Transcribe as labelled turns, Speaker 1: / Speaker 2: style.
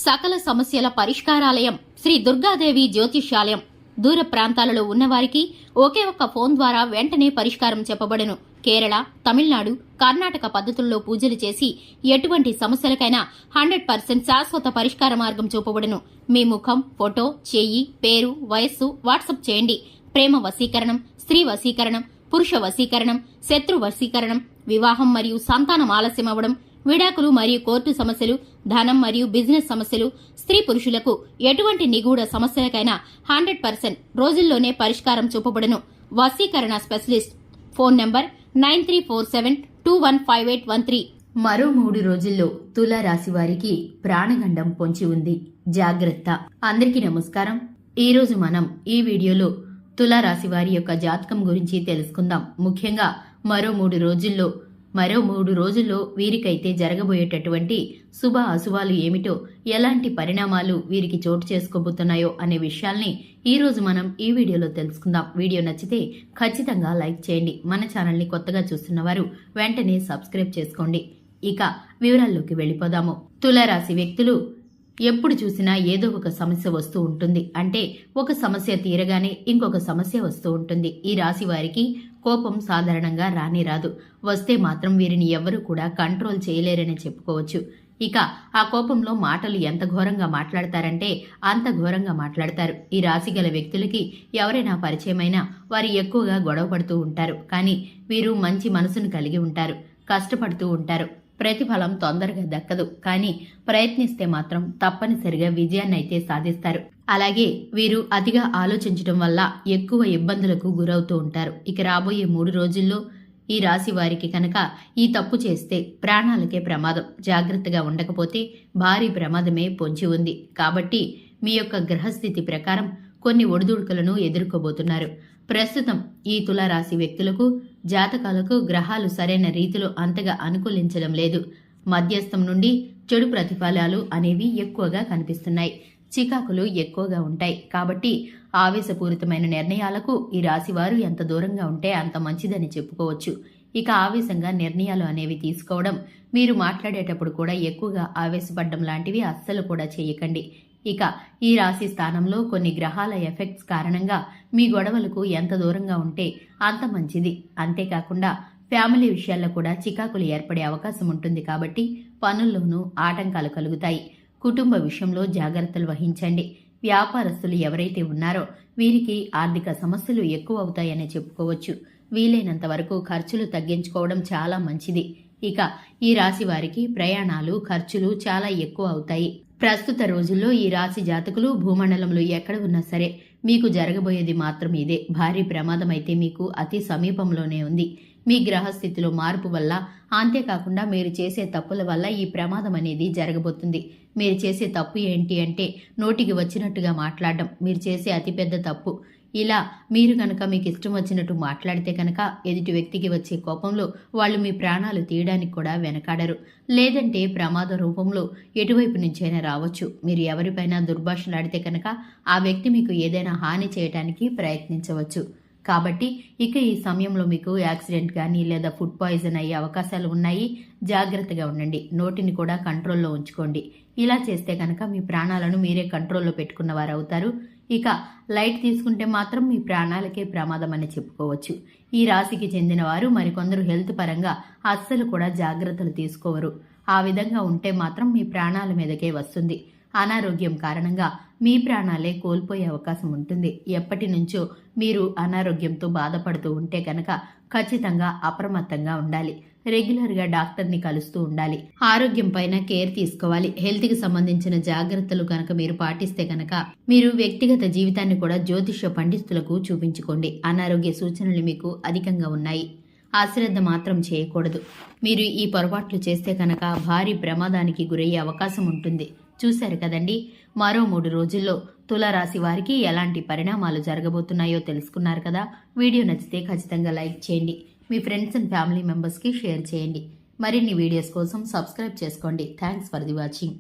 Speaker 1: సకల సమస్యల పరిష్కారాలయం శ్రీ దుర్గాదేవి జ్యోతిష్యాలయం. దూర ప్రాంతాలలో ఉన్నవారికి ఒకే ఒక్క ఫోన్ ద్వారా వెంటనే పరిష్కారం చెప్పబడును. కేరళ, తమిళనాడు, కర్ణాటక పద్ధతుల్లో పూజలు చేసి ఎటువంటి సమస్యలకైనా 100% శాశ్వత పరిష్కార మార్గం చూపబడును. మీ ముఖం, ఫోటో, చెయ్యి, పేరు, వయస్సు వాట్సాప్ చేయండి. ప్రేమ వశీకరణం, స్త్రీ వశీకరణం, పురుష వశీకరణం, శత్రు వశీకరణం, వివాహం మరియు సంతానం ఆలస్యం అవ్వడం, విడాకులు మరియు కోర్టు సమస్యలు, ధనం మరియు బిజినెస్ సమస్యలు, స్త్రీ పురుషులకు ఎటువంటి నిగూఢ సమస్యలకైనా 100% రోజుల్లోనే పరిష్కారం చూపబడును. వశీకరణ స్పెషలిస్ట్. Phone number 9347215813.
Speaker 2: మరో 3 రోజుల్లో తులారాశి వారికి ప్రాణగండం పొంచి ఉంది, జాగ్రత్త. అందరికీ నమస్కారం. ఈ రోజు మనం ఈ వీడియోలో తులారాశి వారి యొక్క జాతకం గురించి తెలుసుకుందాం. ముఖ్యంగా మరో 3 రోజుల్లో వీరికైతే జరగబోయేటటువంటి శుభ అశుభాలు ఏమిటో, ఎలాంటి పరిణామాలు వీరికి చోటు చేసుకోబోతున్నాయో అనే విషయాల్ని ఈ రోజు మనం ఈ వీడియోలో తెలుసుకుందాం. వీడియో నచ్చితే ఖచ్చితంగా లైక్ చేయండి. మన ఛానల్ని కొత్తగా చూస్తున్న వారు వెంటనే సబ్స్క్రైబ్ చేసుకోండి. ఇక వివరాల్లోకి వెళ్ళిపోదాము. తులారాశి వ్యక్తులు ఎప్పుడు చూసినా ఏదో ఒక సమస్య వస్తూ ఉంటుంది. అంటే ఒక సమస్య తీరగానే ఇంకొక సమస్య వస్తూ ఉంటుంది. ఈ రాశి వారికి కోపం సాధారణంగా రానే రాదు. వస్తే మాత్రం వీరిని ఎవ్వరూ కూడా కంట్రోల్ చేయలేరని చెప్పుకోవచ్చు. ఇక ఆ కోపంలో మాటలు ఎంత ఘోరంగా మాట్లాడతారంటే అంత ఘోరంగా మాట్లాడతారు. ఈ రాశి గల వ్యక్తులకి ఎవరైనా పరిచయమైనా వారు ఎక్కువగా గొడవ పడుతూ ఉంటారు. కానీ వీరు మంచి మనసును కలిగి ఉంటారు, కష్టపడుతూ ఉంటారు. ప్రతిఫలం తొందరగా దక్కదు, కానీ ప్రయత్నిస్తే మాత్రం తప్పనిసరిగా విజయాన్నైతే సాధిస్తారు. అలాగే వీరు అతిగా ఆలోచించడం వల్ల ఎక్కువ ఇబ్బందులకు గురవుతూ ఉంటారు. ఇక రాబోయే 3 రోజుల్లో ఈ రాశి వారికి కనుక ఈ తప్పు చేస్తే ప్రాణాలకే ప్రమాదం. జాగ్రత్తగా ఉండకపోతే భారీ ప్రమాదమే పొంచి ఉంది. కాబట్టి మీ యొక్క గ్రహస్థితి ప్రకారం కొన్ని ఒడిదుడుకులను ఎదుర్కోబోతున్నారు. ప్రస్తుతం ఈ తులారాశి వ్యక్తులకు జాతకాలకు గ్రహాలు సరైన రీతిలో అంతగా అనుకూలించడం లేదు. మధ్యస్థం నుండి చెడు ప్రతిఫలాలు అనేవి ఎక్కువగా కనిపిస్తున్నాయి. చికాకులు ఎక్కువగా ఉంటాయి. కాబట్టి ఆవేశపూరితమైన నిర్ణయాలకు ఈ రాశివారు ఎంత దూరంగా ఉంటే అంత మంచిదని చెప్పుకోవచ్చు. ఇక ఆవేశంగా నిర్ణయాలు అనేవి తీసుకోవడం, మీరు మాట్లాడేటప్పుడు కూడా ఎక్కువగా ఆవేశపడడం లాంటివి అస్సలు కూడా చేయకండి. ఇక ఈ రాశి స్థానంలో కొన్ని గ్రహాల ఎఫెక్ట్స్ కారణంగా మీ గొడవలకు ఎంత దూరంగా ఉంటే అంత మంచిది. అంతేకాకుండా ఫ్యామిలీ విషయాల్లో కూడా చికాకులు ఏర్పడే అవకాశం ఉంటుంది. కాబట్టి పనుల్లోనూ ఆటంకాలు కలుగుతాయి. కుటుంబ విషయంలో జాగ్రత్తలు వహించండి. వ్యాపారస్తులు ఎవరైతే ఉన్నారో వీరికి ఆర్థిక సమస్యలు ఎక్కువ అవుతాయని చెప్పుకోవచ్చు. వీలైనంత వరకు ఖర్చులు తగ్గించుకోవడం చాలా మంచిది. ఇక ఈ రాశి వారికి ప్రయాణాలు, ఖర్చులు చాలా ఎక్కువ అవుతాయి. ప్రస్తుత రోజుల్లో ఈ రాశి జాతకులు భూమండలంలో ఎక్కడ ఉన్నా సరే మీకు జరగబోయేది మాత్రం ఇదే. భారీ ప్రమాదం అయితే మీకు అతి సమీపంలోనే ఉంది. మీ గ్రహస్థితిలో మార్పు వల్ల, అంతేకాకుండా మీరు చేసే తప్పుల వల్ల ఈ ప్రమాదం అనేది జరగబోతుంది. మీరు చేసే తప్పు ఏంటి అంటే నోటికి వచ్చినట్టుగా మాట్లాడడం మీరు చేసే అతిపెద్ద తప్పు. ఇలా మీరు కనుక మీకు ఇష్టం వచ్చినట్టు మాట్లాడితే కనుక ఎదుటి వ్యక్తికి వచ్చే కోపంలో వాళ్ళు మీ ప్రాణాలు తీయడానికి కూడా వెనకాడరు. లేదంటే ప్రమాద రూపంలో ఎటువైపు నుంచైనా రావచ్చు. మీరు ఎవరిపైనా దుర్భాషలాడితే కనుక ఆ వ్యక్తి మీకు ఏదైనా హాని చేయడానికి ప్రయత్నించవచ్చు. కాబట్టి ఇక ఈ సమయంలో మీకు యాక్సిడెంట్ కానీ లేదా ఫుడ్ పాయిజన్ అయ్యే అవకాశాలు ఉన్నాయి. జాగ్రత్తగా ఉండండి. నోటిని కూడా కంట్రోల్లో ఉంచుకోండి. ఇలా చేస్తే కనుక మీ ప్రాణాలను మీరే కంట్రోల్లో పెట్టుకున్న వారు అవుతారు. ఇక లైట్ తీసుకుంటే మాత్రం మీ ప్రాణాలకే ప్రమాదం అని చెప్పుకోవచ్చు. ఈ రాశికి చెందిన వారు మరికొందరు హెల్త్ పరంగా అస్సలు కూడా జాగ్రత్తలు తీసుకోవరు. ఆ విధంగా ఉంటే మాత్రం మీ ప్రాణాల మీదకే వస్తుంది. అనారోగ్యం కారణంగా మీ ప్రాణాలే కోల్పోయే అవకాశం ఉంటుంది. ఎప్పటి నుంచో మీరు అనారోగ్యంతో బాధపడుతూ ఉంటే కనుక ఖచ్చితంగా అప్రమత్తంగా ఉండాలి. రెగ్యులర్గా డాక్టర్ని కలుస్తూ ఉండాలి. ఆరోగ్యం పైన కేర్ తీసుకోవాలి. హెల్త్కి సంబంధించిన జాగ్రత్తలు కనుక మీరు పాటిస్తే కనుక మీరు వ్యక్తిగత జీవితాన్ని కూడా జ్యోతిష్య పండితులకు చూపించుకోండి. అనారోగ్య సూచనలు మీకు అధికంగా ఉన్నాయి. అశ్రద్ధ మాత్రం చేయకూడదు. మీరు ఈ పొరపాట్లు చేస్తే కనుక భారీ ప్రమాదానికి గురయ్యే అవకాశం ఉంటుంది. చూశారు కదండి. మరో 3 రోజుల్లో తులారాశి వారికి ఎలాంటి పరిణామాలు జరగబోతున్నాయో తెలుసుకున్నారు కదా. వీడియో నచ్చితే ఖచ్చితంగా లైక్ చేయండి. మీ ఫ్రెండ్స్ అండ్ ఫ్యామిలీ మెంబర్స్కి షేర్ చేయండి. మరిన్ని వీడియోస్ కోసం సబ్స్క్రైబ్ చేసుకోండి. Thanks for the watching.